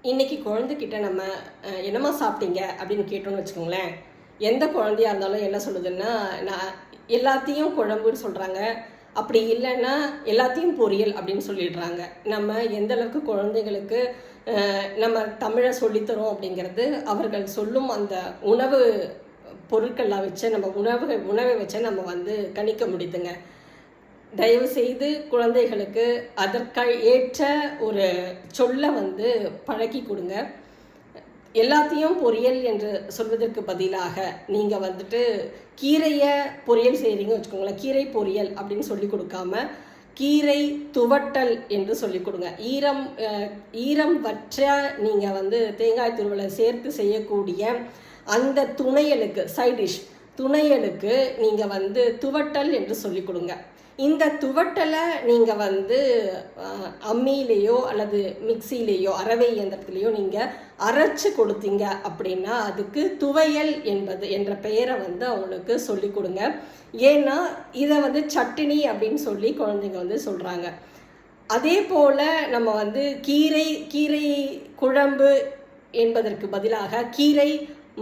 இன்றைக்கி குழந்தைக்கிட்ட நம்ம என்னம்மா சாப்பிட்டீங்க அப்படின்னு கேட்டோம்னு வச்சுக்கோங்களேன். எந்த குழந்தையாக இருந்தாலும் என்ன சொல்லுதுன்னா, நான் எல்லாத்தையும் குழம்புன்னு சொல்கிறாங்க. அப்படி இல்லைன்னா எல்லாத்தையும் பொரியல் அப்படின்னு சொல்லிடுறாங்க. நம்ம எந்த அளவுக்கு குழந்தைங்களுக்கு நம்ம தமிழை சொல்லித்தரோம் அப்படிங்கிறது அவர்கள் சொல்லும் அந்த உணவு பொருட்கள்லாம் வச்சு நம்ம உணவை வச்சு நம்ம கணிக்க முடியுதுங்க. தயவு செய்து குழந்தைகளுக்கு அதற்கு ஏற்ற ஒரு சொல்ல பழக்கி கொடுங்க. எல்லாத்தையும் பொரியல் என்று சொல்வதற்கு பதிலாக நீங்கள் கீரையை பொரியல் செய்கிறீங்க வச்சுக்கோங்களேன். கீரை பொரியல் அப்படின்னு சொல்லி கொடுக்காம கீரை துவட்டல் என்று சொல்லி கொடுங்க. ஈரம் வற்ற நீங்கள் தேங்காய் துருவலை சேர்த்து செய்யக்கூடிய அந்த துணையலுக்கு சைட் டிஷ் துணையலுக்கு நீங்கள் துவட்டல் என்று சொல்லி கொடுங்க. இந்த துவட்டலை நீங்கள் அம்மியிலேயோ அல்லது மிக்சியிலேயோ அரவை இயந்திரத்துலேயோ நீங்கள் அரைச்சி கொடுத்தீங்க அப்படின்னா அதுக்கு துவையல் என்ற பெயரை அவங்களுக்கு சொல்லி கொடுங்க. ஏன்னா இதை சட்டினி அப்படின்னு சொல்லி குழந்தைங்க சொல்கிறாங்க. அதே போல் நம்ம கீரை குழம்பு என்பதற்கு பதிலாக கீரை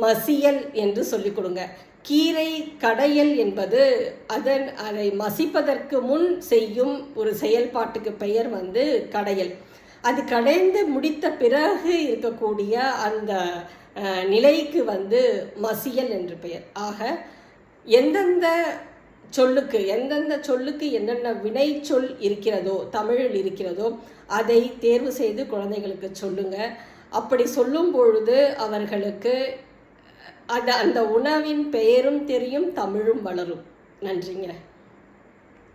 மசியல் என்று சொல்லி கொடுங்க. கீரை கடையல் என்பது அதை மசிப்பதற்கு முன் செய்யும் ஒரு செயல்பாட்டுக்கு பெயர் கடையல். அது கடைந்து முடித்த பிறகு இருக்கக்கூடிய அந்த நிலைக்கு மசியல் என்று பெயர். ஆக எந்தெந்த சொல்லுக்கு என்னென்ன வினை சொல் இருக்கிறதோ தமிழில் இருக்கிறதோ அதை தேர்வு செய்து குழந்தைகளுக்கு சொல்லுங்க. அப்படி சொல்லும் பொழுது அவர்களுக்கு அந்த உணவின் பெயரும் தெரியும், தமிழும் வளரும். நன்றிங்க.